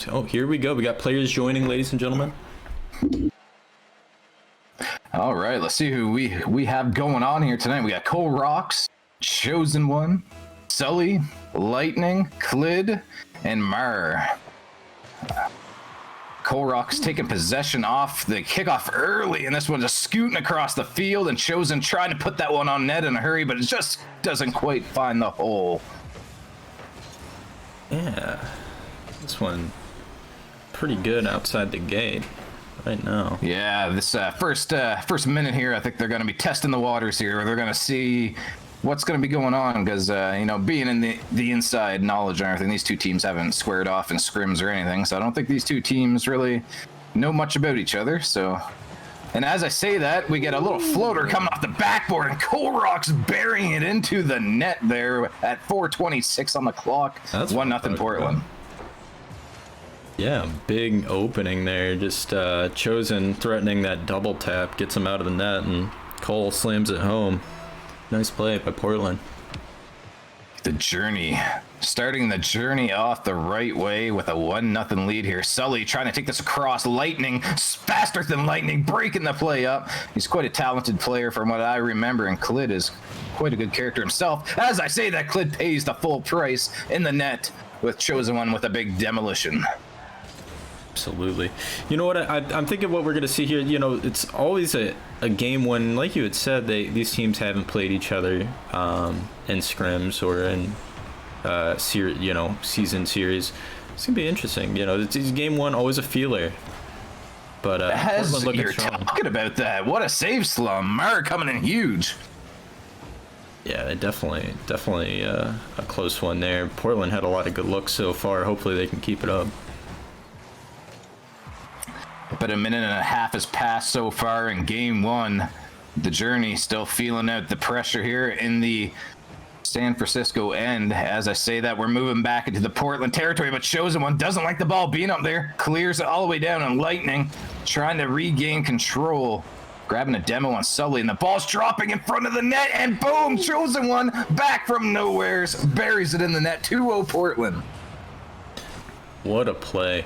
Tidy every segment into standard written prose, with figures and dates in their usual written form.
Oh, here we go. We got players joining, ladies and gentlemen. All right, let's see who we have going on here tonight. We got Kolerocks, Chosen One, Sully, Lightning, Clid, and Marr. Kolerocks taking possession off the kickoff early, and this one just scooting across the field, and Chosen trying to put that one on net in a hurry, but it just doesn't quite find the hole. Yeah, this one pretty good outside the gate right now. Yeah, this first minute here, I think they're going to be testing the waters here. They're going to see what's going to be going on because, being in the inside knowledge and everything, these two teams haven't squared off in scrims or anything, so I don't think these two teams really know much about each other. So, and as I say that, we get a little floater coming off the backboard, and Kolerocks burying it into the net there at 4:26 on the clock. That's 1-0 Portland. Yeah, big opening there. Just Chosen threatening that double tap, gets him out of the net, and Cole slams it home. Nice play by Portland. Starting the journey off the right way with a 1-0 lead here. Sully trying to take this across. Lightning, faster than lightning, breaking the play up. He's quite a talented player from what I remember, and Clid is quite a good character himself. As I say that, Clid pays the full price in the net with Chosen One with a big demolition. Absolutely. You know what? I'm thinking what we're going to see here. You know, it's always a game when, like you had said, these teams haven't played each other in scrims or in season series. It's gonna be interesting. You know, it's game one, always a feeler. But as you're talking about that, what a save slum! Marr coming in huge. Yeah, definitely a close one there. Portland had a lot of good looks so far. Hopefully they can keep it up. But a minute and a half has passed so far in game one. The journey still feeling out the pressure here in the San Francisco end. As I say that, we're moving back into the Portland territory, but Chosen One doesn't like the ball being up there. Clears it all the way down, and Lightning trying to regain control. Grabbing a demo on Sully, and the ball's dropping in front of the net, and boom! Chosen One back from nowheres, buries it in the net. 2-0 Portland. What a play.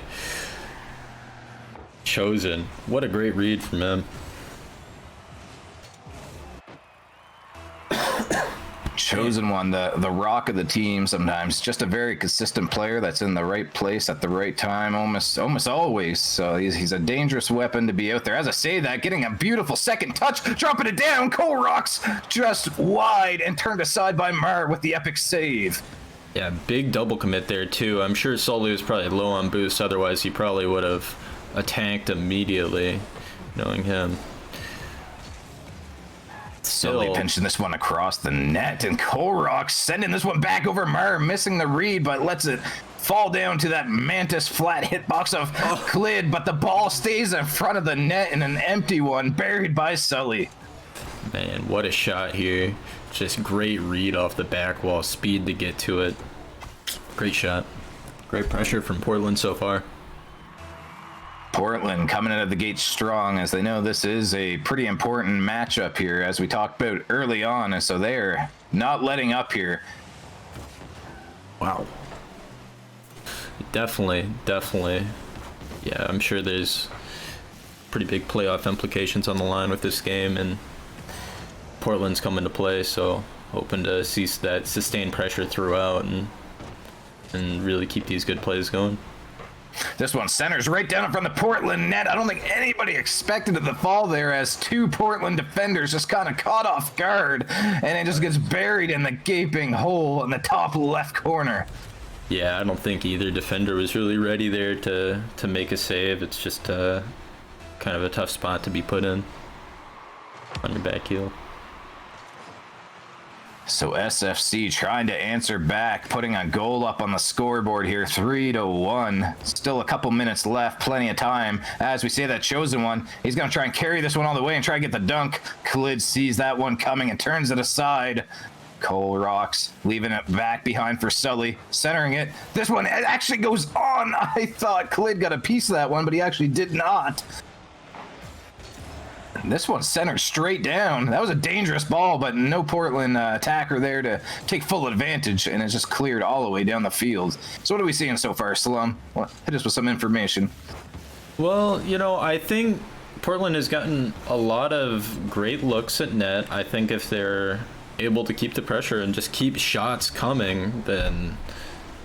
Chosen. What a great read from him. Chosen One, the rock of the team sometimes. Just a very consistent player that's in the right place at the right time, almost always. So he's a dangerous weapon to be out there. As I say that, getting a beautiful second touch, dropping it down. Kolerocks just wide and turned aside by Marr with the epic save. Yeah, big double commit there too. I'm sure Sully was probably low on boost, otherwise he probably would have tanked immediately, knowing him. Sully pinching this one across the net, and Kolerocks sending this one back over Marr, missing the read, but lets it fall down to that mantis flat hitbox of Clid, but the ball stays in front of the net in an empty one, buried by Sully. Man, what a shot here. Just great read off the back wall, speed to get to it. Great shot. Great pressure from Portland so far. Portland coming out of the gate strong, as they know this is a pretty important matchup here, as we talked about early on, and so they're not letting up here. Wow. Definitely. Yeah, I'm sure there's pretty big playoff implications on the line with this game, and Portland's coming to play, so hoping to see that sustained pressure throughout and really keep these good plays going. This one centers right down in front of the Portland net. I don't think anybody expected it to fall there, as two Portland defenders just kind of caught off guard, and it just gets buried in the gaping hole in the top left corner. Yeah, I don't think either defender was really ready there to make a save. It's just kind of a tough spot to be put in on your back heel. So SFC trying to answer back, putting a goal up on the scoreboard here, 3-1. Still a couple minutes left, plenty of time. As we say that Chosen One, he's going to try and carry this one all the way and try to get the dunk. Clid sees that one coming and turns it aside. Kolerocks leaving it back behind for Sully, centering it. This one actually goes on. I thought Clid got a piece of that one, but he actually did not. This one's centered straight down. That was a dangerous ball, but no Portland attacker there to take full advantage, and it's just cleared all the way down the field. So what are we seeing so far, Salom? Well, hit us with some information. Well, you know, I think Portland has gotten a lot of great looks at net. I think if they're able to keep the pressure and just keep shots coming, then,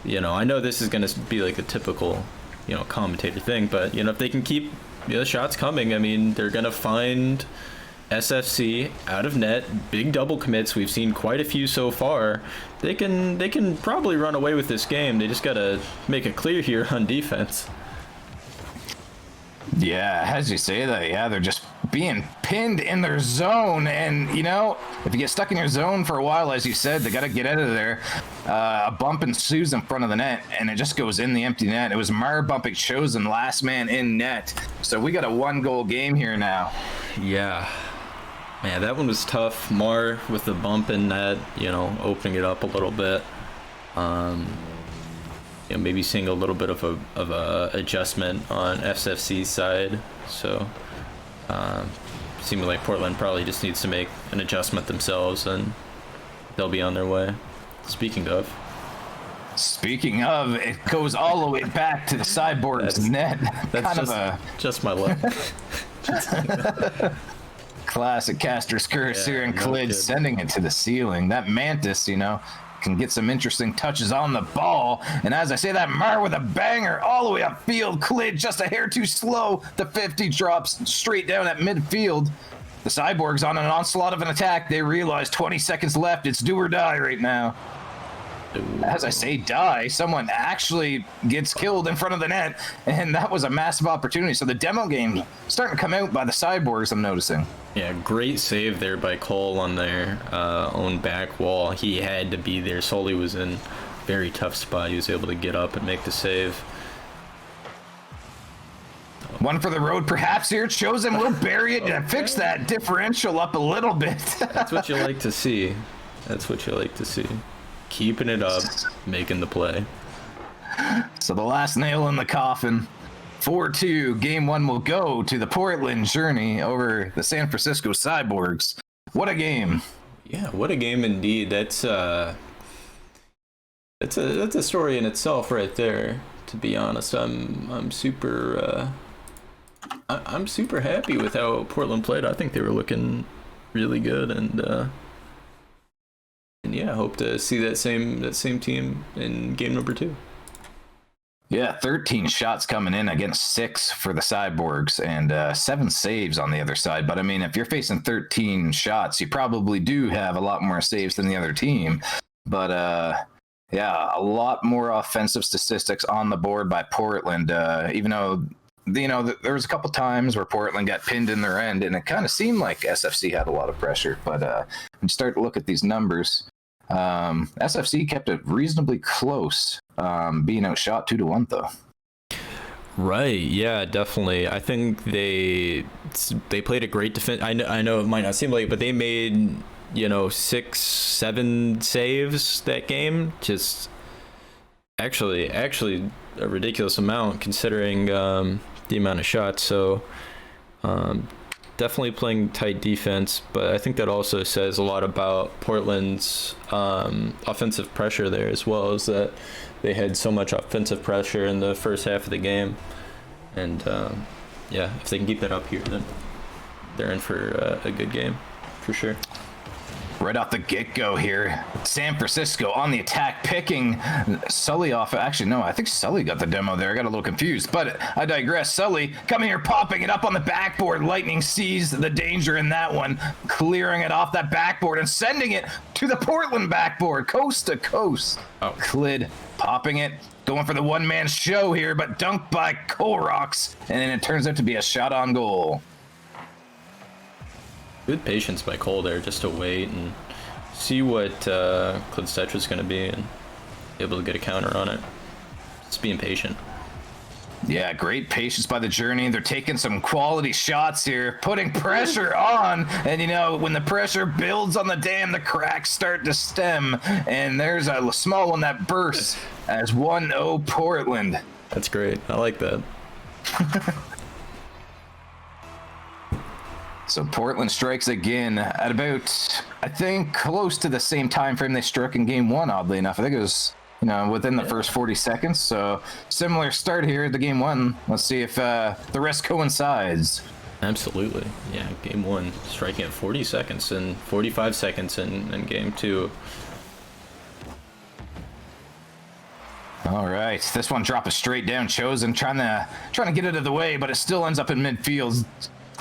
you know, I know this is going to be like the typical, you know, commentator thing, but, you know, if they can keep the shots coming, I mean, they're going to find SFC out of net, big double commits. We've seen quite a few so far. They can probably run away with this game. They just got to make it clear here on defense. Yeah, as you say that, yeah, they're just being pinned in their zone. And, you know, if you get stuck in your zone for a while, as you said, they got to get out of there. A bump ensues in front of the net, and it just goes in the empty net. It was Marr bumping Chosen, last man in net. So we got a 1-goal game here now. Yeah. Man, that one was tough. Marr with the bump in net, you know, opening it up a little bit. You know, maybe seeing a little bit of a adjustment on SFC's side. So, seeming like Portland probably just needs to make an adjustment themselves, and they'll be on their way. Speaking of, it goes all the way back to the Cyborgs net. That's kind just my luck. Classic Caster's curse here, and no Clid kidding. sending it to the ceiling. That Mantis, you know, can get some interesting touches on the ball. And as I say that, Marr with a banger all the way upfield. Clid just a hair too slow. The 50 drops straight down at midfield. The Cyborgs on an onslaught of an attack. They realize 20 seconds left. It's do or die right now. As I say die, someone actually gets killed in front of the net, and that was a massive opportunity. So the demo game starting to come out by the Cyborgs, I'm noticing. Yeah, great save there by Cole on their own back wall. He had to be there. Sully was in a very tough spot. He was able to get up and make the save. One for the road, perhaps here. Chosen will bury it and fix that differential up a little bit. That's what you like to see. That's what you like to see. Keeping it up, making the play. So the last nail in the coffin. 4-2. Game 1 will go to the Portland Journey over the San Francisco Cyborgs. What a game. Yeah, what a game indeed. That's a story in itself right there, to be honest. I'm super happy with how Portland played. I think they were looking really good, and yeah, I hope to see that same team in game number 2. Yeah, 13 shots coming in against 6 for the Cyborgs, and 7 saves on the other side. But I mean, if you're facing 13 shots, you probably do have a lot more saves than the other team. But yeah, a lot more offensive statistics on the board by Portland. Even though, you know, there was a couple times where Portland got pinned in their end, and it kind of seemed like SFC had a lot of pressure. But when you start to look at these numbers, SFC kept it reasonably close, being outshot 2-1 though. Right, yeah, definitely. I think they played a great defense. I know it might not seem like it, but they made, you know, 6-7 saves that game. Just actually a ridiculous amount considering the amount of shots. So definitely playing tight defense, but I think that also says a lot about Portland's offensive pressure there, as well as that they had so much offensive pressure in the first half of the game. And yeah, if they can keep that up here, then they're in for a good game for sure. Right off the get-go here, San Francisco on the attack, picking Sully off. Actually, no, I think Sully got the demo there. I got a little confused, but I digress. Sully coming here, popping it up on the backboard. Lightning sees the danger in that one, clearing it off that backboard and sending it to the Portland backboard, coast to coast. Oh. Clid popping it, going for the one-man show here, but dunked by Kolerocks, and then it turns out to be a shot on goal. Good patience by Cole there, just to wait and see what Clid's touch was going to be and able to get a counter on it. Just being patient. Yeah, great patience by the Journey. They're taking some quality shots here, putting pressure on. And, you know, when the pressure builds on the dam, the cracks start to stem. And there's a small one that bursts as 1-0 Portland. That's great. I like that. So Portland strikes again at about, I think, close to the same time frame they struck in game one, oddly enough. I think it was, within the first 40 seconds. So similar start here to game one. Let's see if the rest coincides. Absolutely. Yeah, game one, striking at 40 seconds and 45 seconds in game two. All right, this one dropping straight down. Chosen trying to get it out of the way, but it still ends up in midfield.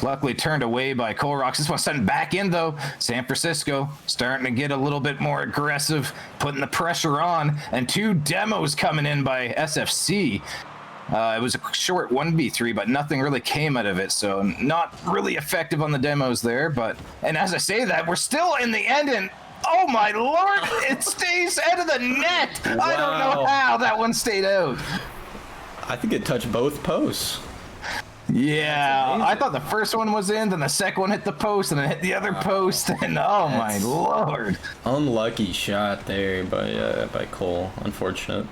Luckily turned away by Kolerocks. This one's sent back in, though. San Francisco starting to get a little bit more aggressive, putting the pressure on, and 2 demos coming in by SFC. It was a short 1v3, but nothing really came out of it, so not really effective on the demos there. And as I say that, we're still in the end, and oh my lord, it stays out of the net. Wow. I don't know how that one stayed out. I think it touched both posts. Yeah, I thought the first one was in, then the second one hit the post, and then hit the other post, and oh my lord. Unlucky shot there by Cole. Unfortunate.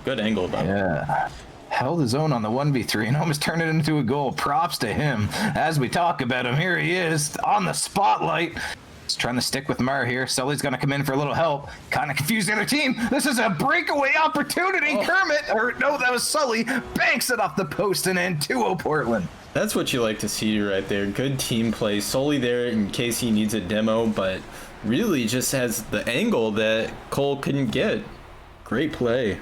Good angle, though. Yeah. Held his own on the 1v3 and almost turned it into a goal. Props to him. As we talk about him, here he is on the spotlight. He's trying to stick with Marr here. Sully's going to come in for a little help. Kind of confused the other team. This is a breakaway opportunity. Oh. Kermit, or no, that was Sully, banks it off the post and in 2-0 Portland. That's what you like to see right there. Good team play. Sully there in case he needs a demo, but really just has the angle that Cole couldn't get. Great play.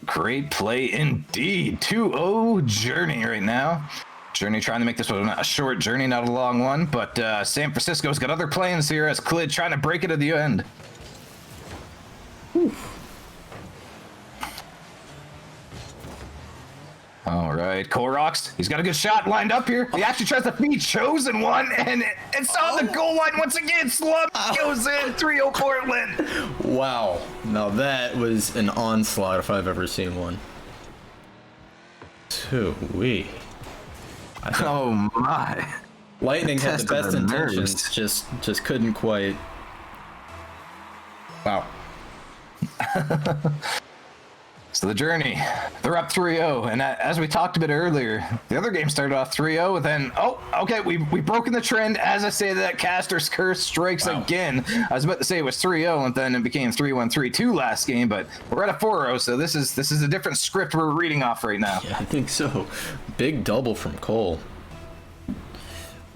Great play indeed. 2-0 Journey right now. Journey trying to make this one a short journey, not a long one, but San Francisco's got other plans here as Clid trying to break it at the end. Whew. All right, Kolerocks, he's got a good shot lined up here. He actually tries to feed Chosen one, and it's on the goal line once again. Slump goes in, 3-0 Portland. Wow, now that was an onslaught if I've ever seen one. Two-wee. Oh my. Lightning had the best intentions, just couldn't quite. Wow. So the Journey, they're up 3-0, and as we talked a bit earlier, the other game started off 3-0, and then, okay, we've broken the trend. As I say that, Caster's Curse strikes again. I was about to say it was 3-0, and then it became 3-1, 3-2 last game, but we're at a 4-0, so this is a different script we're reading off right now. Yeah, I think so. Big double from Cole.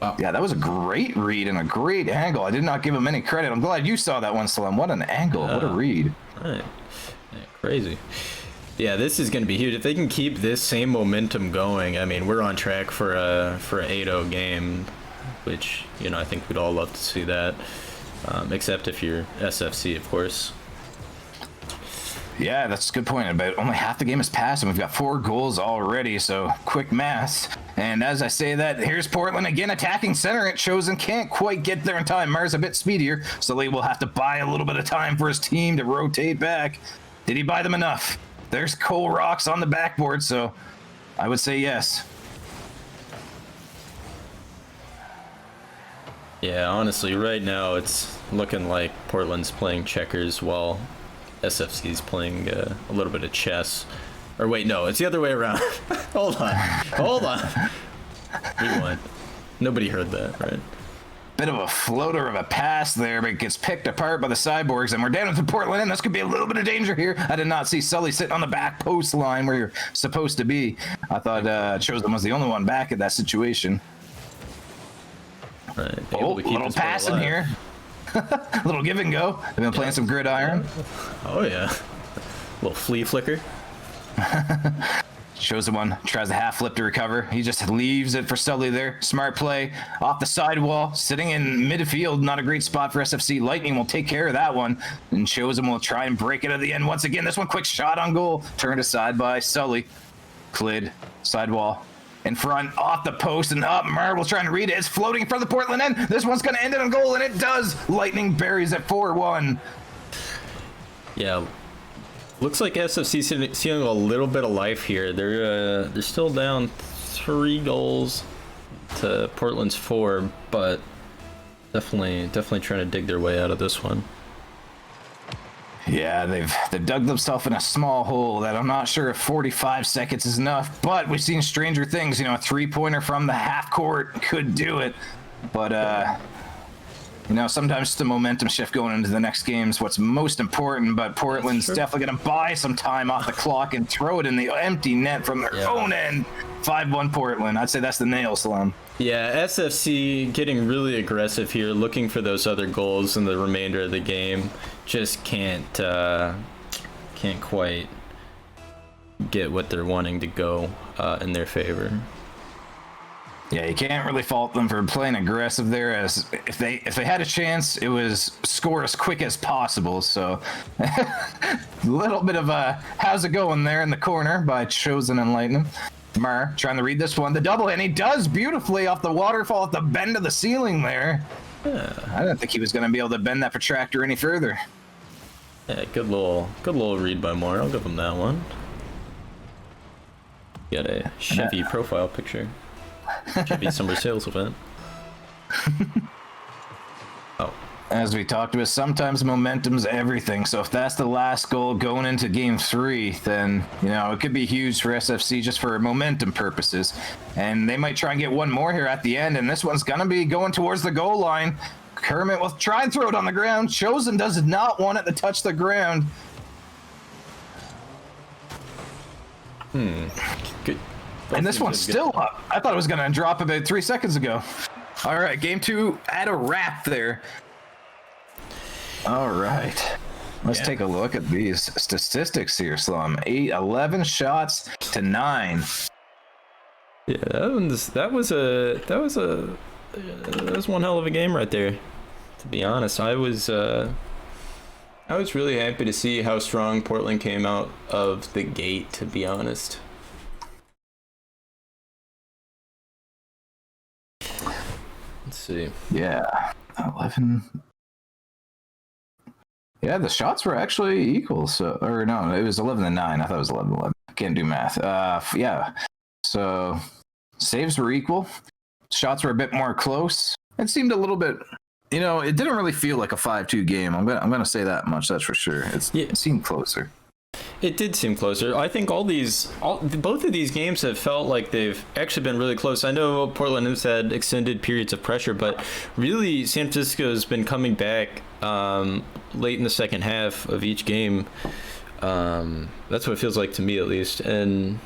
Wow. Yeah, that was a great read and a great angle. I did not give him any credit. I'm glad you saw that one, Slim. What an angle. What a read. Right. Yeah, crazy. Yeah, this is going to be huge. If they can keep this same momentum going, I mean, we're on track for a 8-0 game, which, I think we'd all love to see that, except if you're SFC, of course. Yeah, that's a good point. About only half the game has passed, and we've got 4 goals already, so quick math. And as I say that, here's Portland again attacking center. It Chosen can't quite get there in time. Marr's a bit speedier, so Lee will have to buy a little bit of time for his team to rotate back. Did he buy them enough? There's Kolerocks on the backboard, so I would say yes. Yeah, honestly, right now it's looking like Portland's playing checkers while SFC's playing a little bit of chess. Or wait, no, it's the other way around. Hold on. Rewind. Nobody heard that, right? Bit of a floater of a pass there, but it gets picked apart by the Cyborgs, and we're down at the Portland end. This could be a little bit of danger here. I did not see Sully sitting on the back post line where you're supposed to be. I thought Chosen was the only one back at that situation. Right, little pass in here. Little give and go. They've been playing some gridiron. Oh, yeah. Little flea flicker. Chosen one, tries a half flip to recover. He just leaves it for Sully there. Smart play off the sidewall, sitting in midfield. Not a great spot for SFC. Lightning will take care of that one. And Chosen will try and break it at the end once again. This one, quick shot on goal. Turned aside by Sully. Clid, sidewall. In front, off the post, and up. Marr will try and read it. It's floating from the Portland end. This one's going to end it on goal, and it does. Lightning buries at 4-1. Yeah. Looks like SFC seeing a little bit of life here. They're still down 3 goals to Portland's 4, but definitely trying to dig their way out of this one. Yeah, they've dug themselves in a small hole that I'm not sure if 45 seconds is enough, but we've seen stranger things. A 3-pointer from the half court could do it. But sometimes the momentum shift going into the next game is what's most important. But Portland's definitely going to buy some time off the clock and throw it in the empty net from their own end. 5-1 Portland. I'd say that's the nail, Slum. Yeah, SFC getting really aggressive here, looking for those other goals in the remainder of the game. Just can't quite get what they're wanting to go in their favor. Yeah, you can't really fault them for playing aggressive there. As if they had a chance, it was score as quick as possible. So a little bit of a how's it going there in the corner by Chosen and Lightning. Marr trying to read this one. The double, and he does beautifully off the waterfall at the bend of the ceiling there. Yeah. I didn't think he was going to be able to bend that protractor any further. Yeah, good little read by Marr. I'll give him that one. Got a Chevy profile picture. Chevy summer sales event. Oh. As we talked about, sometimes momentum's everything. So if that's the last goal going into game 3, then, it could be huge for SFC just for momentum purposes. And they might try and get one more here at the end, and this one's going to be going towards the goal line. Kermit will try and throw it on the ground. Chosen does not want it to touch the ground. Good. And this one's still up. I thought it was going to drop about 3 seconds ago. All right, game 2 at a wrap there. All right. Let's take a look at these statistics here, Slum. 11 shots to 9. Yeah, that was one hell of a game right there. To be honest, I was really happy to see how strong Portland came out of the gate, to be honest. Let's see. Yeah, 11. Yeah, the shots were actually equal. So, or no, it was 11-9. I thought it was 11-11. Can't do math. Yeah. So saves were equal. Shots were a bit more close. It seemed a little bit. It didn't really feel like a 5-2 game. I'm gonna say that much. That's for sure. It seemed closer. It did seem closer. I think both of these games have felt like they've actually been really close. I know Portland has had extended periods of pressure, but really San Francisco's been coming back late in the second half of each game. That's what it feels like to me, at least. And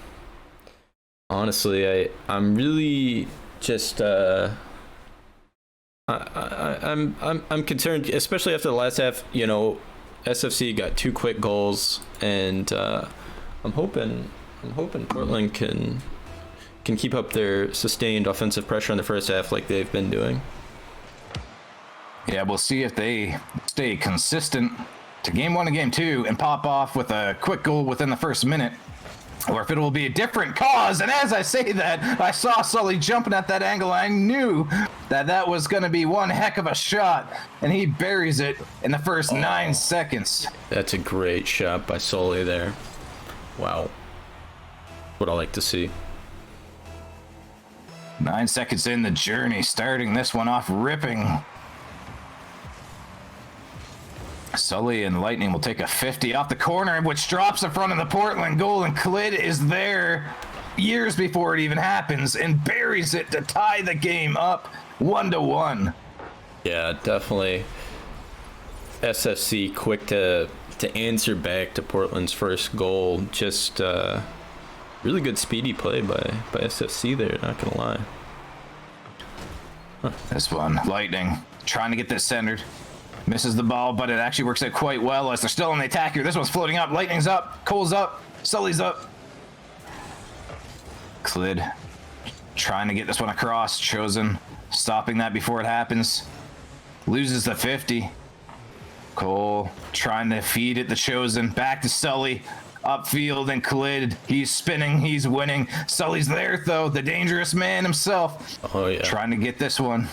honestly, I'm really just I'm concerned, especially after the last half. SFC got 2 quick goals, and I'm hoping Portland can keep up their sustained offensive pressure in the first half like they've been doing. Yeah, we'll see if they stay consistent to game 1 and game 2 and pop off with a quick goal within the first minute, or if it will be a different cause. And as I say that, I saw Sully jumping at that angle. I knew that was going to be one heck of a shot, and he buries it in the first 9 seconds. That's a great shot by Sully there. Wow. What I like to see. 9 seconds in, the journey starting this one off ripping. Sully and Lightning will take a 50 off the corner, which drops in front of the Portland goal, and Clid is there years before it even happens and buries it to tie the game up 1-1. Yeah, definitely. SFC quick to answer back to Portland's first goal. Just really good speedy play by SFC there, not gonna lie. This one, Lightning trying to get this centered. Misses the ball, but it actually works out quite well as they're still in the attack here. This one's floating up. Lightning's up. Cole's up. Sully's up. Clid trying to get this one across. Chosen stopping that before it happens. Loses the 50. Cole trying to feed it to Chosen. Back to Sully. Upfield and Clid. He's spinning. He's winning. Sully's there, though. The dangerous man himself. Oh, yeah. Trying to get this one.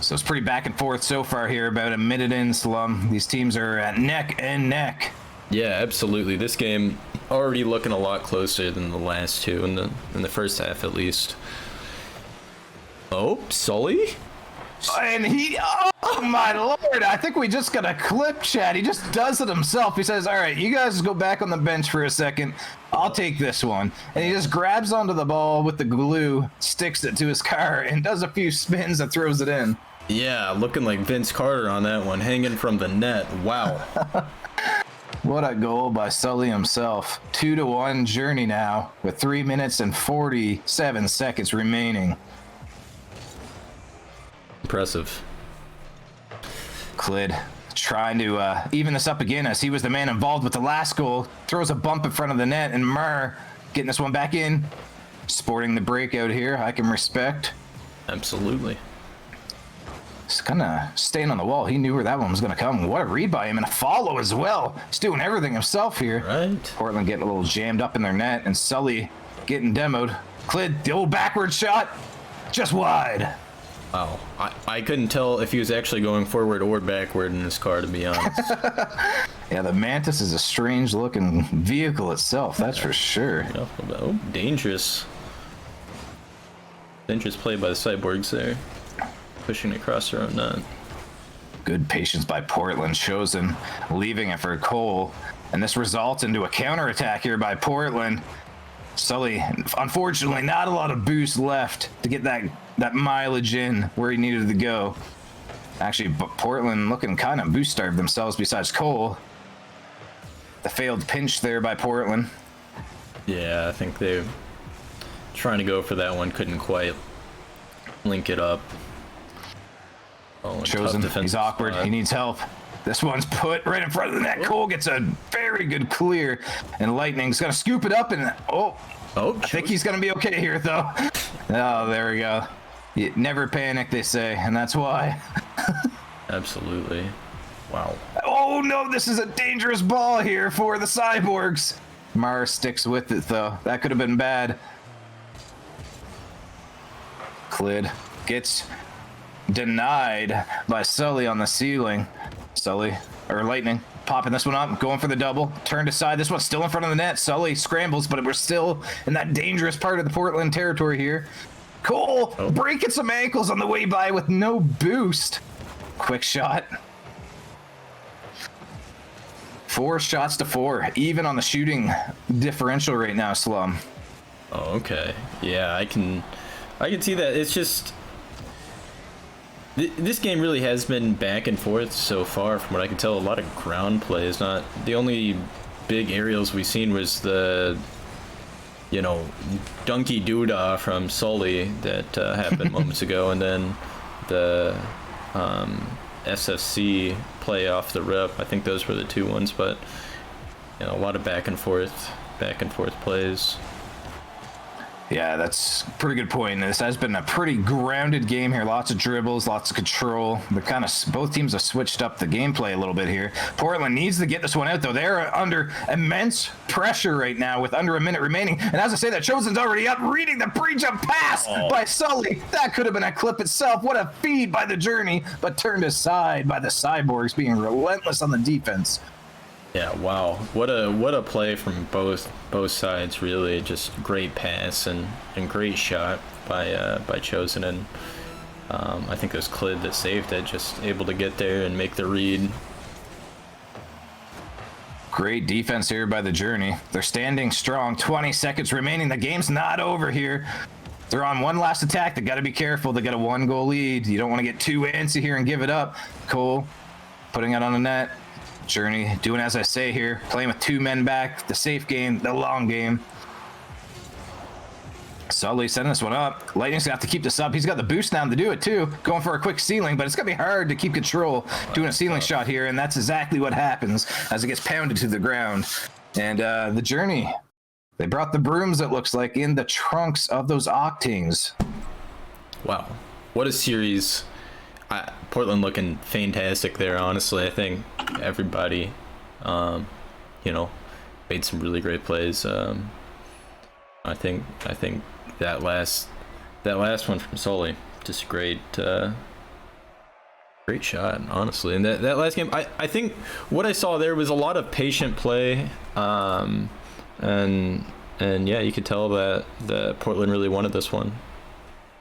So it's pretty back and forth so far here, about a minute in, Slum. These teams are at neck and neck. Yeah, absolutely. This game already looking a lot closer than the last two in the first half, at least. Oh, Sully? And he Oh my lord, I think we just got a clip, chat. He just does it himself. He says, all right, you guys go back on the bench for a second. I'll take this one. And he just grabs onto the ball with the glue, sticks it to his car, and does a few spins and throws it in. Yeah, looking like Vince Carter on that one, hanging from the net. Wow. What a goal by Sully himself. 2-1 Journey now with 3 minutes and 47 seconds remaining. Impressive. Clid trying to even this up again as he was the man involved with the last goal. Throws a bump in front of the net, and Marr getting this one back in. Sporting the breakout here, I can respect. Absolutely. He's kind of staying on the wall. He knew where that one was going to come. What a read by him, and a follow as well. He's doing everything himself here. Right. Portland getting a little jammed up in their net, and Sully getting demoed. Clid, the old backward shot, just wide. Wow. I couldn't tell if he was actually going forward or backward in this car, to be honest. Yeah, the Mantis is a strange looking vehicle itself, that's for sure. Oh, dangerous. Dangerous play by the Cyborgs there. Pushing across their own net. Good patience by Portland, chosen, leaving it for Cole. And this results into a counterattack here by Portland. Sully, unfortunately, not a lot of boost left to get that mileage in where he needed to go. Actually, Portland looking kind of boost starved themselves besides Cole. The failed pinch there by Portland. Yeah, I think they're trying to go for that one. Couldn't quite link it up. Oh, Chosen, he's awkward. Spot. He needs help. This one's put right in front of the net. Cole gets a very good clear, and Lightning's gonna scoop it up, and I think he's gonna be okay here though. Oh, there we go. You never panic, they say, and that's why. Absolutely. Wow. Oh no, this is a dangerous ball here for the Cyborgs. Marr sticks with it though. That could have been bad. Clid gets denied by Sully on the ceiling. Sully, or Lightning, popping this one up, going for the double, turned aside. This one's still in front of the net. Sully scrambles, but we're still in that dangerous part of the Portland territory here. Cole breaking some ankles on the way by with no boost. Quick shot. 4 shots to 4, even on the shooting differential right now, Slum. Oh, okay. Yeah, I can see that. It's just this game really has been back and forth so far, from what I can tell. A lot of ground play. Is not the only big aerials we've seen was the, donkey doodah from Sully that happened moments ago, and then the SFC play off the rip. I think those were the 2 ones, but a lot of back and forth plays. Yeah, that's a pretty good point. This has been a pretty grounded game here. Lots of dribbles, lots of control. Both teams have switched up the gameplay a little bit here. Portland needs to get this one out, though. They're under immense pressure right now with under a minute remaining. And as I say that, Chosen's already up, reading the pre-jump pass by Sully. That could have been a clip itself. What a feed by the Journey, but turned aside by the Cyborgs, being relentless on the defense. Yeah, wow. What a play from both sides, really. Just great pass and great shot by Chosen, and I think it was Clid that saved it, just able to get there and make the read. Great defense here by the Journey. They're standing strong. 20 seconds remaining. The game's not over here. They're on one last attack. They got to be careful. They got a 1-goal lead. You don't want to get too antsy here and give it up. Cole putting it on the net. Journey doing as I say here, playing with 2 men back, the safe game, the long game. Sully setting this one up. Lightning's gonna have to keep this up. He's got the boost down to do it too. Going for a quick ceiling, but it's gonna be hard to keep control doing a ceiling shot here, and that's exactly what happens as it gets pounded to the ground. And the Journey, they brought the brooms, it looks like, in the trunks of those Octanes. Wow, what a series. Portland looking fantastic there, honestly. I think everybody, made some really great plays. I think that last one from Sully, just great shot, honestly. And that last game, I think what I saw there was a lot of patient play, and yeah, you could tell that Portland really wanted this one.